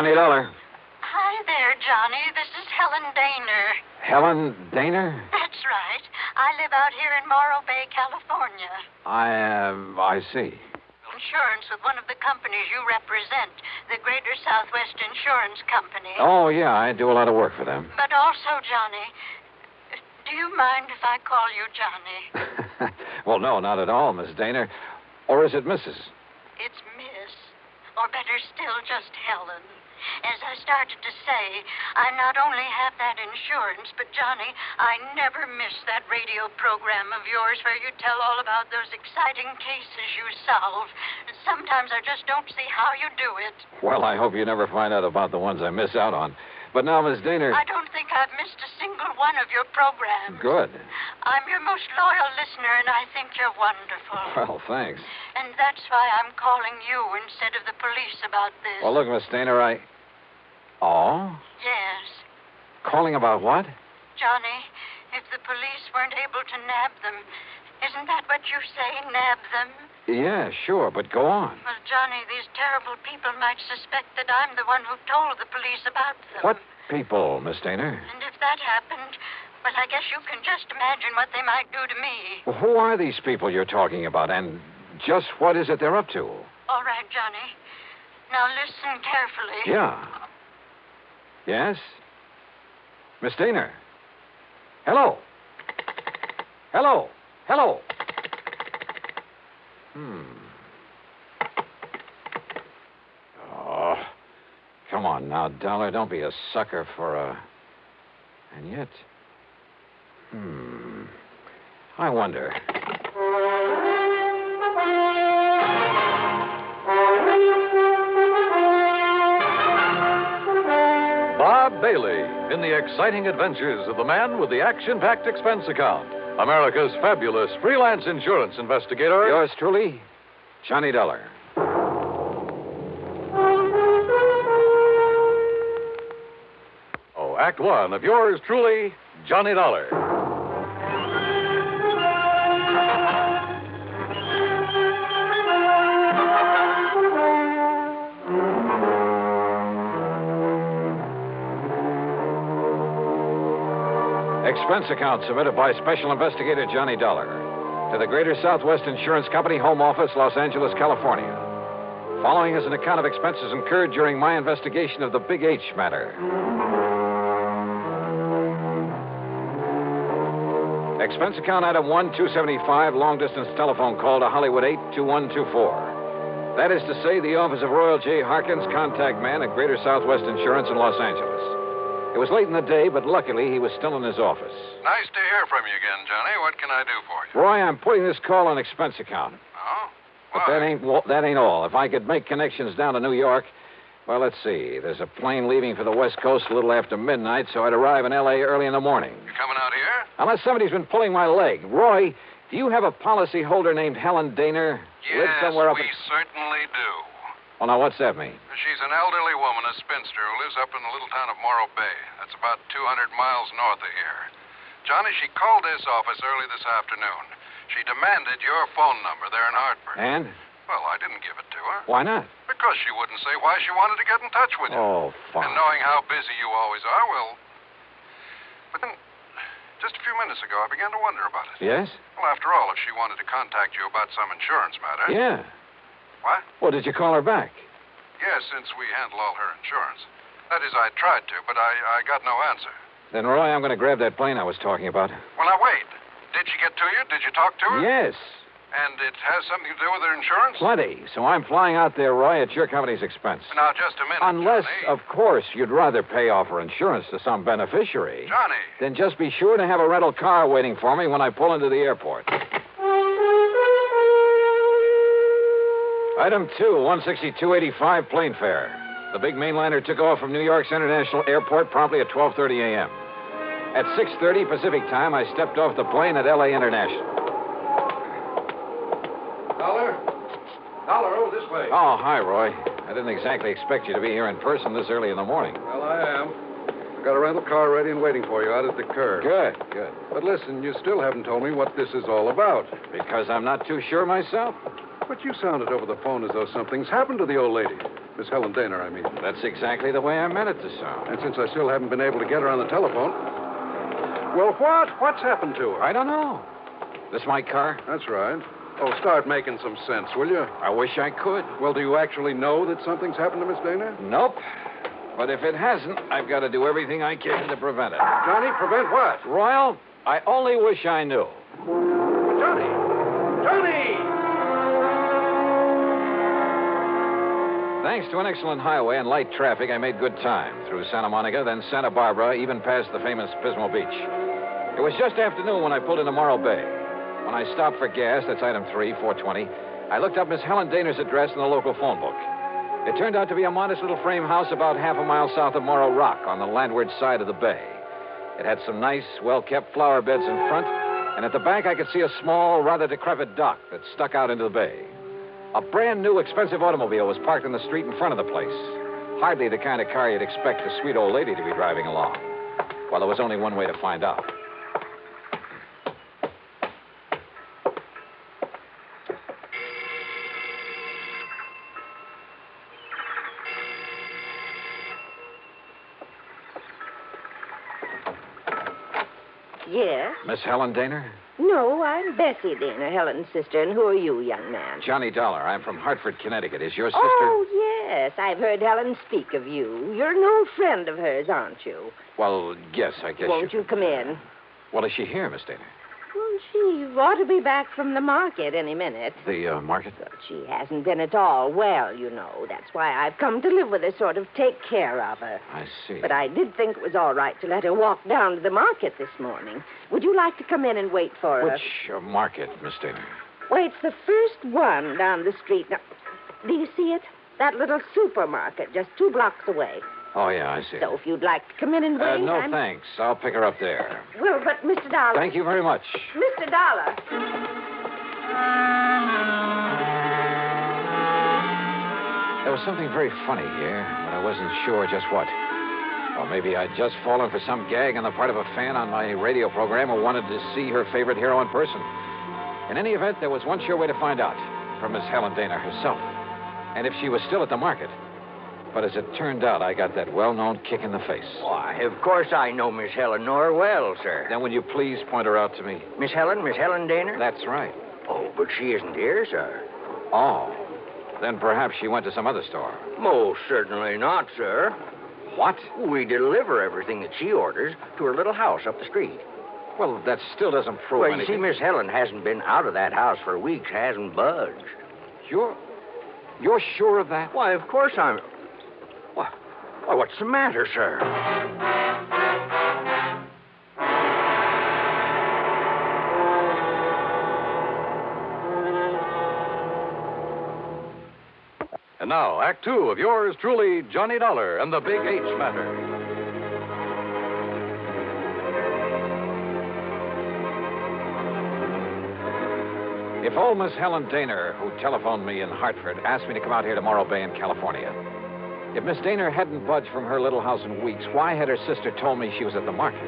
Johnny Dollar. Hi there, Johnny. This is Helen Daner. Helen Daner? That's right. I live out here in Morro Bay, California. I see. Insurance with one of the companies you represent, the Greater Southwest Insurance Company. Oh, yeah, I do a lot of work for them. But also, Johnny, do you mind if I call you Johnny? Well, no, not at all, Miss Daner. Or is it Mrs.? It's Miss. Or better still, just Helen. As I started to say, I not only have that insurance, but, Johnny, I never miss that radio program of yours where you tell all about those exciting cases you solve. Sometimes I just don't see how you do it. Well, I hope you never find out about the ones I miss out on. But now, Miss Daner... I don't think I've missed a single one of your programs. Good. I'm your most loyal listener, and I think you're wonderful. Well, thanks. And that's why I'm calling you instead of the police about this. Well, look, Miss Daner, Oh? Yes. Calling about what? Johnny, if the police weren't able to nab them, isn't that what you say, nab them? Yeah, sure, but go on. Well, Johnny, these terrible people might suspect that I'm the one who told the police about them. What people, Miss Daner? And if that happened, well, I guess you can just imagine what they might do to me. Well, who are these people you're talking about, and just what is it they're up to? All right, Johnny. Now listen carefully. Yeah. Yes? Miss Daner? Hello? Hello? Hello? Oh, come on now, Dollar. Don't be a sucker for a... And yet... I wonder... Bob Bailey in the exciting adventures of the man with the action-packed expense account. America's fabulous freelance insurance investigator. Yours truly, Johnny Dollar. Oh, Act One of yours truly, Johnny Dollar. Expense account submitted by Special Investigator Johnny Dollar to the Greater Southwest Insurance Company, Home Office, Los Angeles, California. Following is an account of expenses incurred during my investigation of the Big H matter. Expense account item 1, 275, long-distance telephone call to Hollywood 82124. That is to say, the office of Royal J. Harkins, contact man at Greater Southwest Insurance in Los Angeles. It was late in the day, but luckily he was still in his office. Nice to hear from you again, Johnny. What can I do for you? Roy, I'm putting this call on expense account. Oh? But that ain't all. If I could make connections down to New York, well, let's see. There's a plane leaving for the West Coast a little after midnight, so I'd arrive in L.A. early in the morning. You coming out here? Unless somebody's been pulling my leg. Roy, do you have a policy holder named Helen Daner? Yes, somewhere up we certainly do. Well, now, what's that mean? She's an elderly woman, a spinster, who lives up in the little town of Morro Bay. That's about 200 miles north of here. Johnny, she called this office early this afternoon. She demanded your phone number there in Hartford. And? Well, I didn't give it to her. Why not? Because she wouldn't say why she wanted to get in touch with you. Oh, fine. And knowing how busy you always are, well... But then, just a few minutes ago, I began to wonder about it. Yes? Well, after all, if she wanted to contact you about some insurance matter... Yeah. What? Well, did you call her back? Yes, since we handle all her insurance. That is, I tried to, but I got no answer. Then, Roy, I'm going to grab that plane I was talking about. Well, now, wait. Did she get to you? Did you talk to her? Yes. And it has something to do with her insurance? Plenty. So I'm flying out there, Roy, at your company's expense. Now, just a minute, Unless, Johnny. of course, you'd rather pay off her insurance to some beneficiary. Johnny. Then just be sure to have a rental car waiting for me when I pull into the airport. Item 2, 162.85 plane fare. The big mainliner took off from New York's International Airport promptly at 12:30 a.m. At 6:30 Pacific time, I stepped off the plane at L.A. International. Dollar, oh, this way. Oh, hi, Roy. I didn't exactly expect you to be here in person this early in the morning. Well, I am. I've got a rental car ready and waiting for you out at the curb. Good. But listen, you still haven't told me what this is all about. Because I'm not too sure myself. But you sounded over the phone as though something's happened to the old lady. Miss Helen Daner, I mean. That's exactly the way I meant it to sound. And since I still haven't been able to get her on the telephone... Well, what? What's happened to her? I don't know. This my car? That's right. Oh, start making some sense, will you? I wish I could. Well, do you actually know that something's happened to Miss Daner? Nope. But if it hasn't, I've got to do everything I can to prevent it. Johnny, prevent what? Royal, I only wish I knew. Johnny! Johnny! Thanks to an excellent highway and light traffic, I made good time through Santa Monica, then Santa Barbara, even past the famous Pismo Beach. It was just afternoon when I pulled into Morro Bay. When I stopped for gas, that's item 3, 420, I looked up Miss Helen Daner's address in the local phone book. It turned out to be a modest little frame house about half a mile south of Morro Rock on the landward side of the bay. It had some nice, well-kept flower beds in front, and at the back I could see a small, rather decrepit dock that stuck out into the bay. A brand-new, expensive automobile was parked in the street in front of the place. Hardly the kind of car you'd expect a sweet old lady to be driving along. Well, there was only one way to find out. Yes? Miss Helen Daner? No, I'm Bessie Daner, Helen's sister. And who are you, young man? Johnny Dollar. I'm from Hartford, Connecticut. Is your sister? Oh, yes. I've heard Helen speak of you. You're an old friend of hers, aren't you? Well, yes, I guess Won't you come in? Well, is she here, Miss Daner? Well, she ought to be back from the market any minute. The market? But she hasn't been at all well, you know. That's why I've come to live with her, sort of take care of her. I see. But I did think it was all right to let her walk down to the market this morning. Would you like to come in and wait for her? Which market, Miss Daner? Well, it's the first one down the street. Now, do you see it? That little supermarket just 2 blocks away. Oh, yeah, I see. So if you'd like to come in and wait... No, thanks. I'll pick her up there. Well, but Mr. Dollar... Thank you very much. Mr. Dollar... There was something very funny here, but I wasn't sure just what. Or maybe I'd just fallen for some gag on the part of a fan on my radio program who wanted to see her favorite hero in person. In any event, there was one sure way to find out, from Miss Helen Daner herself. And if she was still at the market. But as it turned out, I got that well-known kick in the face. Why, of course I know Miss Helen Mohr well, sir. Then will you please point her out to me? Miss Helen Daner? That's right. Oh, but she isn't here, sir. Oh. Then perhaps she went to some other store. Most certainly not, sir. What? We deliver everything that she orders to her little house up the street. Well, that still doesn't prove Well, anything. you see, Miss Helen hasn't been out of that house for weeks, hasn't budged. You're sure of that? Why, of course I'm... Why, what's the matter, sir? And now, Act 2 of yours truly, Johnny Dollar and the Big H Matter. If old Miss Helen Daner, who telephoned me in Hartford, asked me to come out here to Morro Bay in California, if Miss Daner hadn't budged from her little house in weeks, why had her sister told me she was at the market?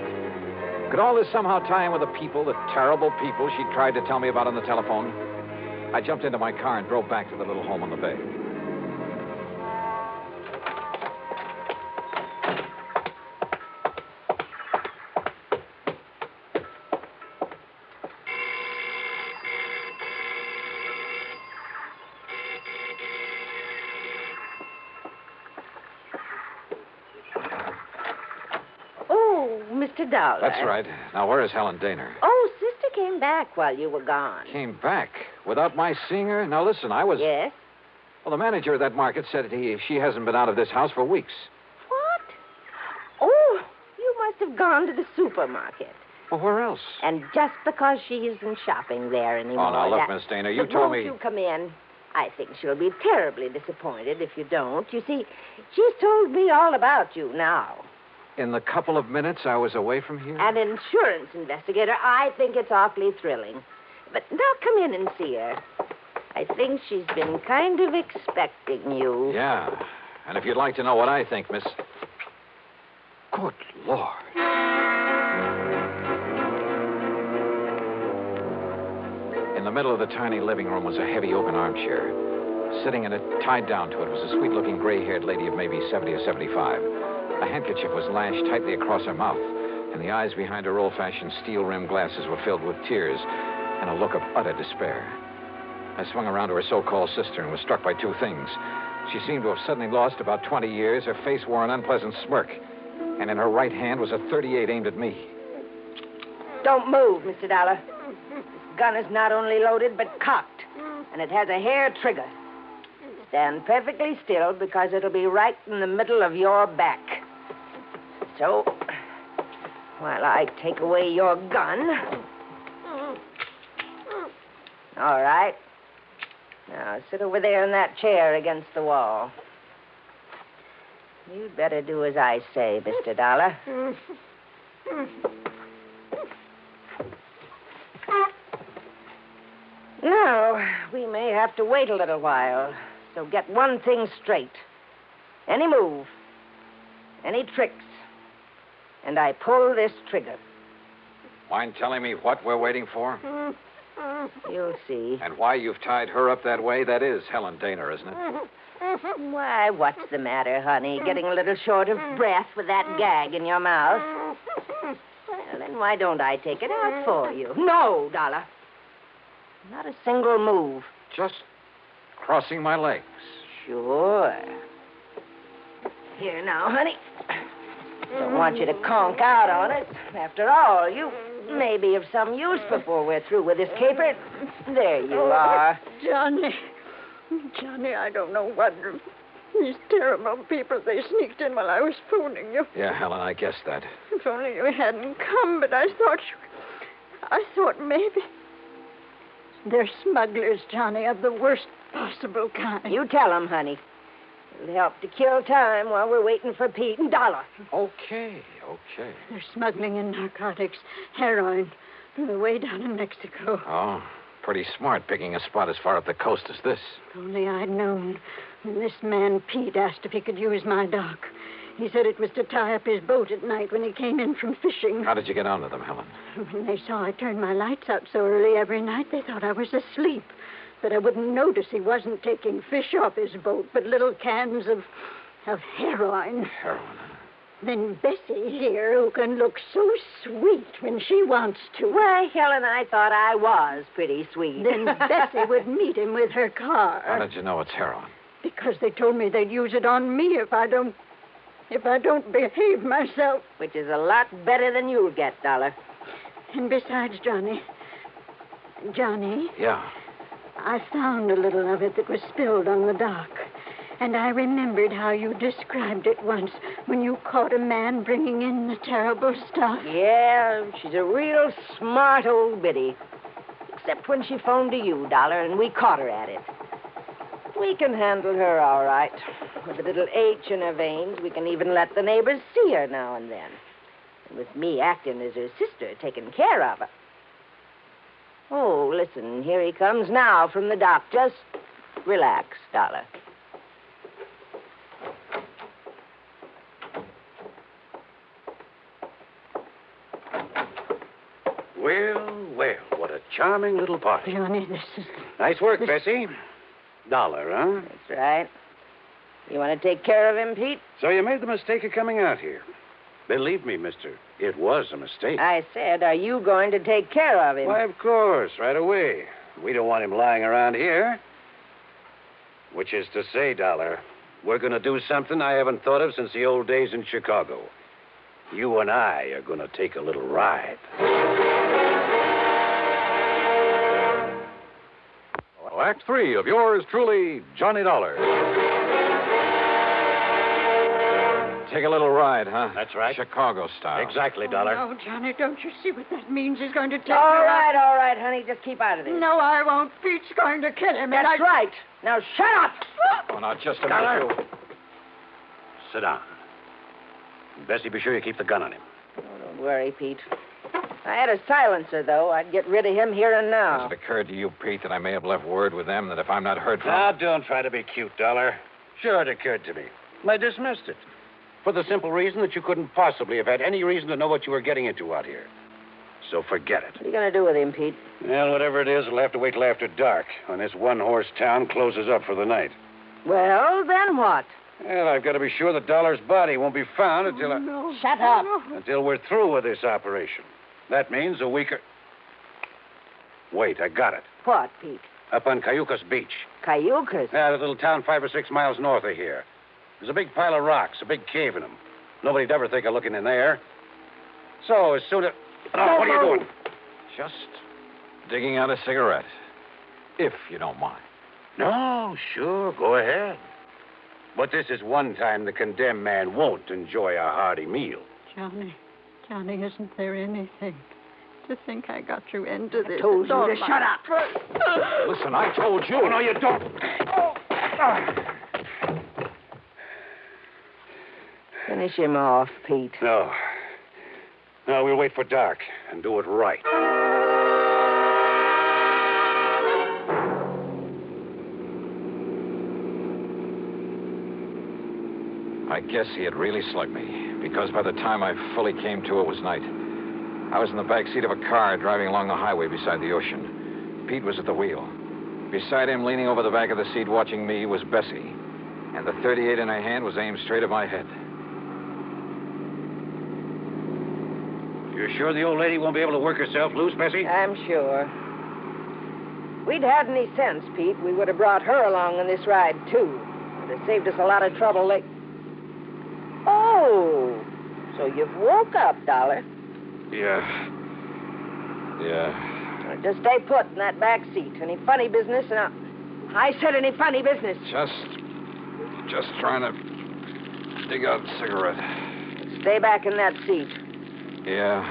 Could all this somehow tie in with the terrible people she tried to tell me about on the telephone? I jumped into my car and drove back to the little home on the bay. Mr. Dollar. That's right. Now, where is Helen Daner? Oh, Sister came back while you were gone. Came back? Without my seeing her? Now, listen, I was... Yes? Well, the manager of that market said she hasn't been out of this house for weeks. What? Oh, you must have gone to the supermarket. Well, where else? And just because she isn't shopping there anymore... Oh, now, look, Miss Daner, you But told me... Won't you come in? I think she'll be terribly disappointed if you don't. You see, she's told me all about you now. In the couple of minutes I was away from here? An insurance investigator. I think it's awfully thrilling. But now come in and see her. I think she's been kind of expecting you. Yeah. And if you'd like to know what I think, Miss... Good Lord. In the middle of the tiny living room was a heavy open armchair. Sitting in it, tied down to it, was a sweet-looking gray-haired lady of maybe 70 or 75. A handkerchief was lashed tightly across her mouth, and the eyes behind her old-fashioned steel-rimmed glasses were filled with tears and a look of utter despair. I swung around to her so-called sister and was struck by two things. She seemed to have suddenly lost about 20 years. Her face wore an unpleasant smirk, and in her right hand was a .38 aimed at me. Don't move, Mr. Dollar. This gun is not only loaded, but cocked, and it has a hair trigger. Stand perfectly still, because it'll be right in the middle of your back. So, while I take away your gun... All right. Now, sit over there in that chair against the wall. You'd better do as I say, Mr. Dollar. Now, we may have to wait a little while, so get one thing straight. Any move, any tricks, and I pull this trigger. Mind telling me what we're waiting for? You'll see. And why you've tied her up that way? That is Helen Dana, isn't it? Why, what's the matter, honey? Getting a little short of breath with that gag in your mouth? Well, then why don't I take it out for you? No, Dollar. Not a single move. Just crossing my legs. Sure. Here now, honey. Don't want you to conk out on it. After all, you may be of some use before we're through with this caper. There you are. Johnny, I don't know what. These terrible people, they sneaked in while I was phoning you. Yeah, Helen, I guessed that. If only you hadn't come, but I thought maybe. They're smugglers, Johnny, of the worst possible kind. You tell them, honey. It'll help to kill time while we're waiting for Pete and Dollar. Okay. They're smuggling in narcotics, heroin, from the way down in Mexico. Oh, pretty smart picking a spot as far up the coast as this. If only I'd known. When this man, Pete, asked if he could use my dock. He said it was to tie up his boat at night when he came in from fishing. How did you get onto them, Helen? When they saw I turned my lights out so early every night, they thought I was asleep. That I wouldn't notice he wasn't taking fish off his boat, but little cans of heroin. Heroin, huh? Then Bessie here, who can look so sweet when she wants to. Why, Helen, I thought I was pretty sweet. Then Bessie would meet him with her car. How did you know it's heroin? Because they told me they'd use it on me if I don't behave myself. Which is a lot better than you'll get, Dollar. And besides, Johnny. Yeah. I found a little of it that was spilled on the dock. And I remembered how you described it once when you caught a man bringing in the terrible stuff. Yeah, she's a real smart old biddy. Except when she phoned to you, Dollar, and we caught her at it. We can handle her all right. With a little H in her veins, we can even let the neighbors see her now and then. And with me acting as her sister, taking care of her. Oh, listen, here he comes now from the dock. Just relax, Dollar. Well, what a charming little party. Johnny, this is... Nice work, Bessie. Dollar, huh? That's right. You want to take care of him, Pete? So you made the mistake of coming out here. Believe me, mister, it was a mistake. I said, are you going to take care of him? Why, of course, right away. We don't want him lying around here. Which is to say, Dollar, we're going to do something I haven't thought of since the old days in Chicago. You and I are going to take a little ride. Act 3 of yours truly, Johnny Dollar. Take a little ride, huh? That's right. Chicago style. Exactly, Dollar. Oh, no, Johnny, don't you see what that means? He's going to take All her right, out. all right, honey. Just keep out of this. No, I won't. Pete's going to kill him. That's right. Now, shut up. Oh, now, just a Dollar. minute, you. Sit down. Bessie, be sure you keep the gun on him. Oh, don't worry, Pete. I had a silencer, though. I'd get rid of him here and now. Has it occurred to you, Pete, that I may have left word with them that if I'm not heard from... Now, don't try to be cute, Dollar. Sure, it occurred to me. I dismissed it. For the simple reason that you couldn't possibly have had any reason to know what you were getting into out here. So forget it. What are you going to do with him, Pete? Well, whatever it is, we'll have to wait till after dark, when this one-horse town closes up for the night. Well, then what? Well, I've got to be sure that Dollar's body won't be found until No. Shut up. until we're through with this operation. That means a week or... Wait, I got it. What, Pete? Up on Cayucas Beach. Cayucas? Yeah, that little town 5 or 6 miles north of here. There's a big pile of rocks, a big cave in them. Nobody'd ever think of looking in there. So, as soon as... Oh, what are you doing? Just digging out a cigarette, if you don't mind. No, sure, go ahead. But this is one time the condemned man won't enjoy a hearty meal. Johnny, isn't there anything? To think I got you into this. I told It's you all to my shut up. Listen, I told you. Oh, no, you don't. Finish him off, Pete. No. No, we'll wait for dark and do it right. I guess he had really slugged me, because by the time I fully came to, it was night. I was in the back seat of a car driving along the highway beside the ocean. Pete was at the wheel. Beside him, leaning over the back of the seat watching me, was Bessie. And the .38 in her hand was aimed straight at my head. You're sure the old lady won't be able to work herself loose, Bessie? I'm sure. If we'd had any sense, Pete, we would have brought her along on this ride, too. It would have saved us a lot of trouble. Oh, so you've woke up, Dollar. Yeah. Well, just stay put in that back seat. Any funny business? And I said any funny business. Just trying to dig out a cigarette. Stay back in that seat. Yeah.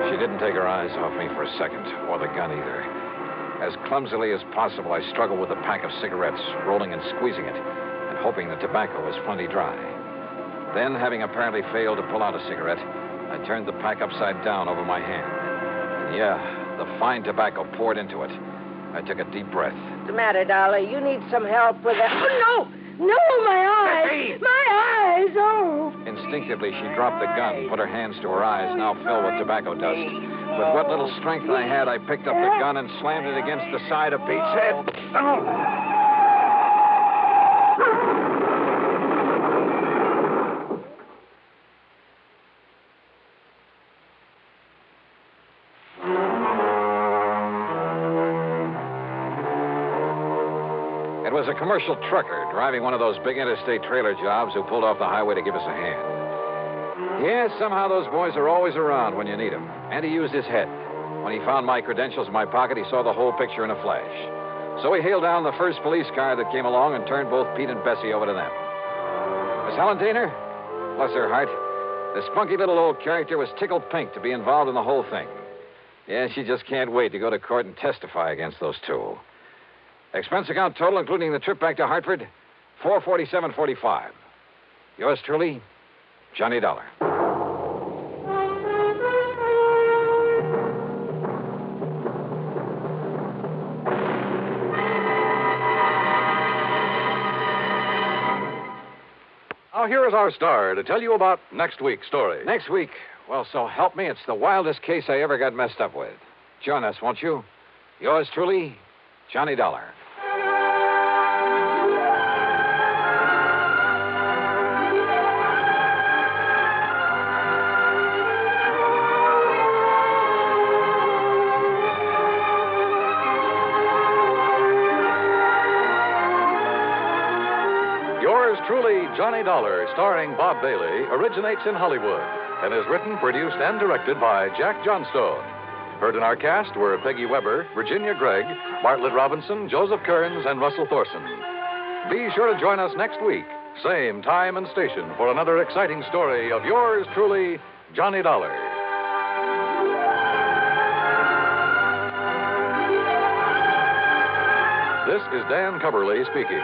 She didn't take her eyes off me for a second, or the gun either. As clumsily as possible, I struggled with a pack of cigarettes, rolling and squeezing it, and hoping the tobacco was plenty dry. Then, having apparently failed to pull out a cigarette, I turned the pack upside down over my hand. And yeah, the fine tobacco poured into it. I took a deep breath. What's the matter, Dollar? You need some help with that. Oh, no! No, my eyes! My eyes! Oh! Instinctively, she dropped the gun, put her hands to her eyes, now filled with tobacco dust. With what little strength I had, I picked up the gun and slammed it against the side of Pete's head. Oh. It was a commercial trucker driving one of those big interstate trailer jobs who pulled off the highway to give us a hand. Yeah, somehow those boys are always around when you need them. And he used his head. When he found my credentials in my pocket, he saw the whole picture in a flash. So he hailed down the first police car that came along and turned both Pete and Bessie over to them. Miss Helen Daner? Bless her heart. The spunky little old character was tickled pink to be involved in the whole thing. Yeah, she just can't wait to go to court and testify against those two. Expense account total, including the trip back to Hartford, $447.45. Yours truly, Johnny Dollar. Now, here is our star to tell you about next week's story. Next week, well, so help me, it's the wildest case I ever got messed up with. Join us, won't you? Yours truly, Johnny Dollar. Yours truly, Johnny Dollar, starring Bob Bailey, originates in Hollywood and is written, produced, and directed by Jack Johnstone. Heard in our cast were Peggy Weber, Virginia Gregg, Bartlett Robinson, Joseph Kearns, and Russell Thorson. Be sure to join us next week, same time and station, for another exciting story of yours truly, Johnny Dollar. This is Dan Coverly speaking.